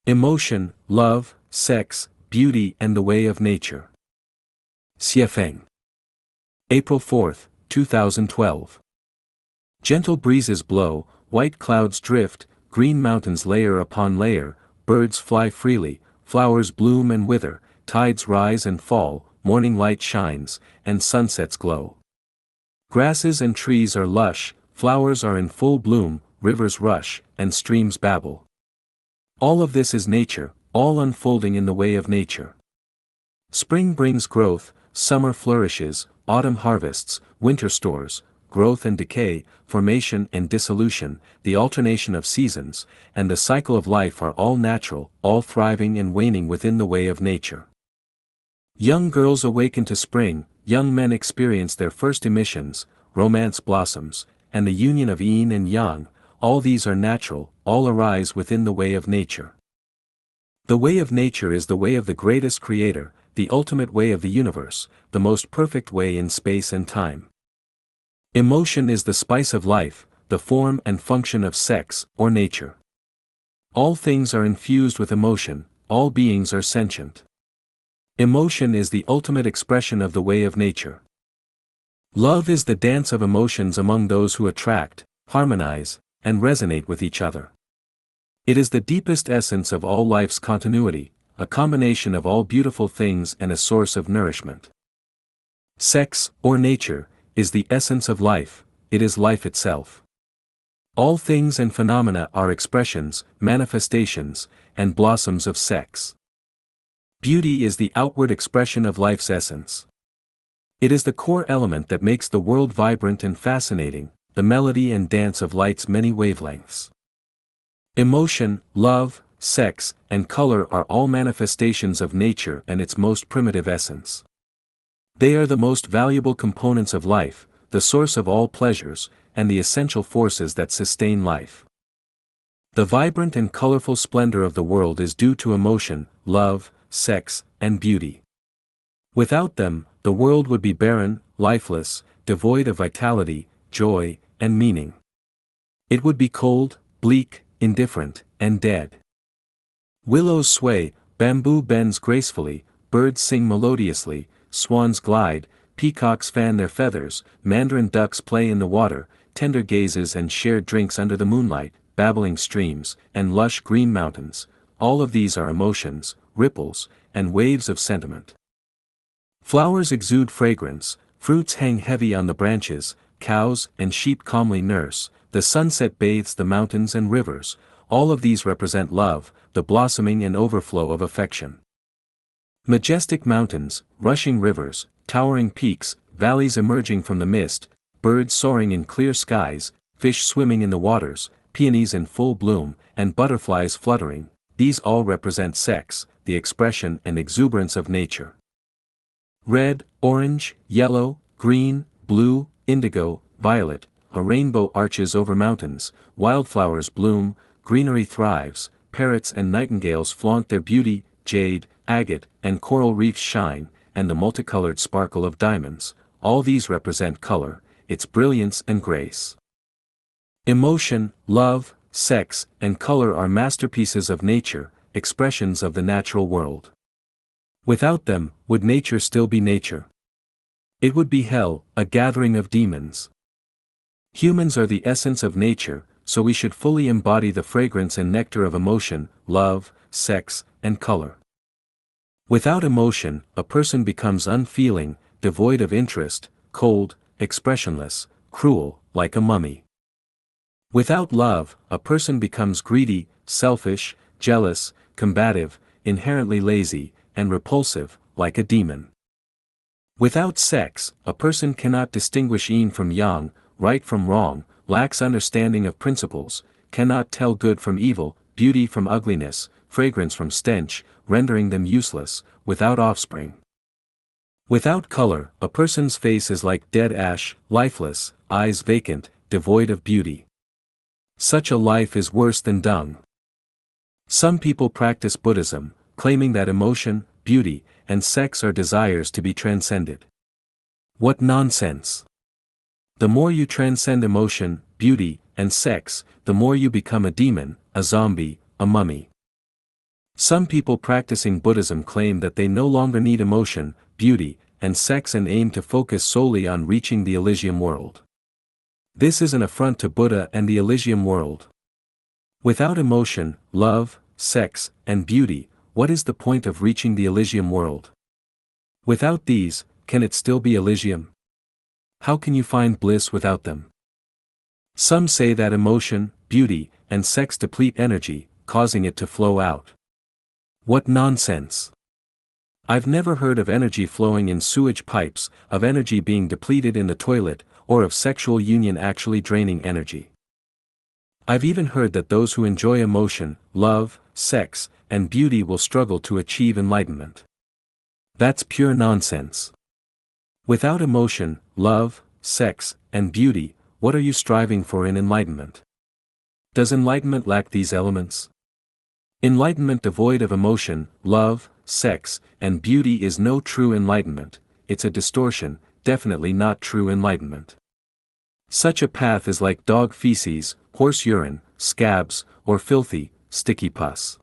Emotion, love, sex, beauty and the way of nature. Xiefeng. April 4, 2012. Gentle breezes blow, white clouds drift, green mountains layer upon layer, birds fly freely, flowers bloom and wither, tides rise and fall, morning light shines, and sunsets glow. Grasses and trees are lush, flowers are in full bloom, rivers rush, and streams babble. All of this is nature, all unfolding in the way of nature. Spring brings growth, summer flourishes, autumn harvests, winter stores, growth and decay, formation and dissolution, the alternation of seasons, and the cycle of life are all natural, all thriving and waning within the way of nature. Young girls awaken to spring, young men experience their first emissions, romance blossoms, and the union of yin and yang, all these are natural, all arise within the way of nature. The way of nature is the way of the greatest creator, the ultimate way of the universe, the most perfect way in space and time. Emotion is the spice of life, the form and function of sex, or nature. All things are infused with emotion, all beings are sentient. Emotion is the ultimate expression of the way of nature. Love is the dance of emotions among those who attract, harmonize, and resonate with each other. It is the deepest essence of all life's continuity, a combination of all beautiful things and a source of nourishment. Sex, or nature, is the essence of life, it is life itself. All things and phenomena are expressions, manifestations, and blossoms of sex. Beauty is the outward expression of life's essence. It is the core element that makes the world vibrant and fascinating, the melody and dance of light's many wavelengths. Emotion, love, sex, and color are all manifestations of nature and its most primitive essence. They are the most valuable components of life, the source of all pleasures, and the essential forces that sustain life. The vibrant and colorful splendor of the world is due to emotion, love, sex, and beauty. Without them, the world would be barren, lifeless, devoid of vitality, joy, and meaning. It would be cold, bleak, indifferent, and dead. Willows sway, bamboo bends gracefully, birds sing melodiously, swans glide, peacocks fan their feathers, mandarin ducks play in the water, tender gazes and shared drinks under the moonlight, babbling streams, and lush green mountains, all of these are emotions, ripples, and waves of sentiment. Flowers exude fragrance, fruits hang heavy on the branches, cows and sheep calmly nurse, the sunset bathes the mountains and rivers, all of these represent love, the blossoming and overflow of affection. Majestic mountains, rushing rivers, towering peaks, valleys emerging from the mist, birds soaring in clear skies, fish swimming in the waters, peonies in full bloom, and butterflies fluttering, these all represent sex, the expression and exuberance of nature. Red, orange, yellow, green, blue, indigo, violet, a rainbow arches over mountains, wildflowers bloom, greenery thrives, parrots and nightingales flaunt their beauty, jade, agate, and coral reefs shine, and the multicolored sparkle of diamonds, all these represent color, its brilliance and grace. Emotion, love, sex, and color are masterpieces of nature, expressions of the natural world. Without them, would nature still be nature? It would be hell, a gathering of demons. Humans are the essence of nature, so we should fully embody the fragrance and nectar of emotion, love, sex, and color. Without emotion, a person becomes unfeeling, devoid of interest, cold, expressionless, cruel, like a mummy. Without love, a person becomes greedy, selfish, jealous, combative, inherently lazy, and repulsive, like a demon. Without sex, a person cannot distinguish yin from yang, right from wrong, lacks understanding of principles, cannot tell good from evil, beauty from ugliness, fragrance from stench, rendering them useless, without offspring. Without color, a person's face is like dead ash, lifeless, eyes vacant, devoid of beauty. Such a life is worse than dung. Some people practice Buddhism, claiming that emotion, beauty, and sex are desires to be transcended. What nonsense! The more you transcend emotion, beauty, and sex, the more you become a demon, a zombie, a mummy. Some people practicing Buddhism claim that they no longer need emotion, beauty, and sex and aim to focus solely on reaching the Elysium world. This is an affront to Buddha and the Elysium world. Without emotion, love, sex, and beauty, what is the point of reaching the Elysium world? Without these, can it still be Elysium? How can you find bliss without them? Some say that emotion, beauty, and sex deplete energy, causing it to flow out. What nonsense! I've never heard of energy flowing in sewage pipes, of energy being depleted in the toilet, or of sexual union actually draining energy. I've even heard that those who enjoy emotion, love, sex, and beauty will struggle to achieve enlightenment. That's pure nonsense. Without emotion, love, sex, and beauty, what are you striving for in enlightenment? Does enlightenment lack these elements? Enlightenment devoid of emotion, love, sex, and beauty is no true enlightenment. It's a distortion, definitely not true enlightenment. Such a path is like dog feces, horse urine, scabs, or filthy, sticky pus.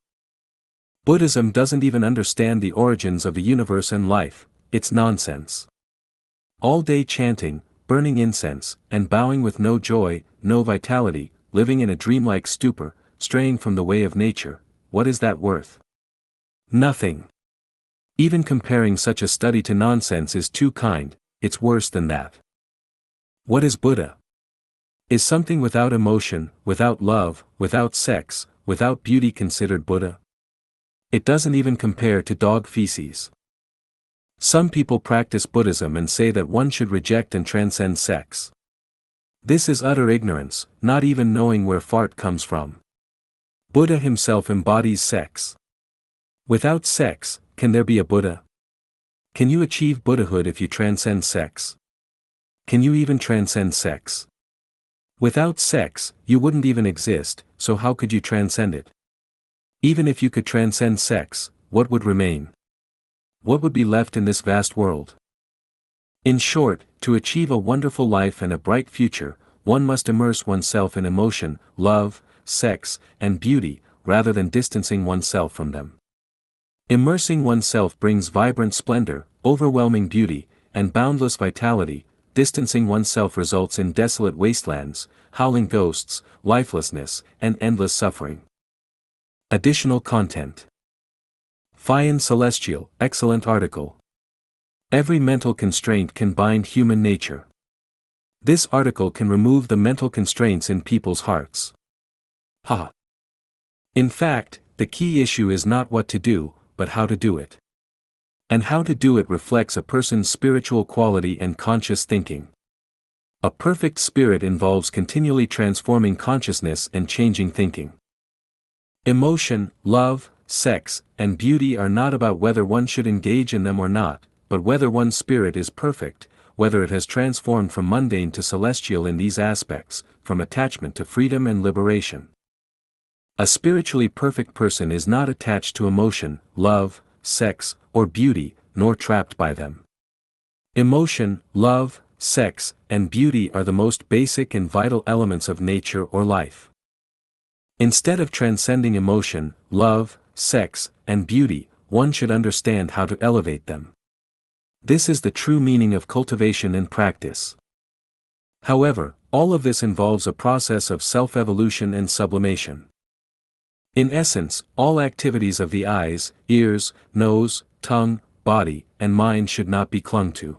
Buddhism doesn't even understand the origins of the universe and life. It's nonsense. All day chanting, burning incense, and bowing with no joy, no vitality, living in a dreamlike stupor, straying from the way of nature, what is that worth? Nothing. Even comparing such a study to nonsense is too kind, it's worse than that. What is Buddha? Is something without emotion, without love, without sex, without beauty considered Buddha? It doesn't even compare to dog feces. Some people practice Buddhism and say that one should reject and transcend sex. This is utter ignorance, not even knowing where fart comes from. Buddha himself embodies sex. Without sex, can there be a Buddha? Can you achieve Buddhahood if you transcend sex? Can you even transcend sex? Without sex, you wouldn't even exist, so how could you transcend it? Even if you could transcend sex, what would remain? What would be left in this vast world? In short, to achieve a wonderful life and a bright future, one must immerse oneself in emotion, love, sex, and beauty, rather than distancing oneself from them. Immersing oneself brings vibrant splendor, overwhelming beauty, and boundless vitality. Distancing oneself results in desolate wastelands, howling ghosts, lifelessness, and endless suffering. Additional content. Lifechanyuan Celestial, excellent article. Every mental constraint can bind human nature. This article can remove the mental constraints in people's hearts. In fact, the key issue is not what to do, but how to do it. And how to do it reflects a person's spiritual quality and conscious thinking. A perfect spirit involves continually transforming consciousness and changing thinking. Emotion, love, sex, and beauty are not about whether one should engage in them or not, but whether one's spirit is perfect, whether it has transformed from mundane to celestial in these aspects, from attachment to freedom and liberation. A spiritually perfect person is not attached to emotion, love, sex, or beauty, nor trapped by them. Emotion, love, sex, and beauty are the most basic and vital elements of nature or life. Instead of transcending emotion, love, sex, and beauty, one should understand how to elevate them. This is the true meaning of cultivation and practice. However, all of this involves a process of self-evolution and sublimation. In essence, all activities of the eyes, ears, nose, tongue, body, and mind should not be clung to.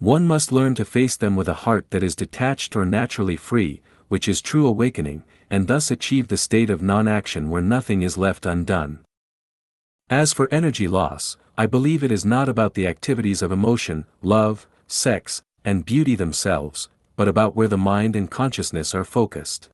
One must learn to face them with a heart that is detached or naturally free, which is true awakening, and thus achieve the state of non-action where nothing is left undone. As for energy loss, I believe it is not about the activities of emotion, love, sex, and beauty themselves, but about where the mind and consciousness are focused.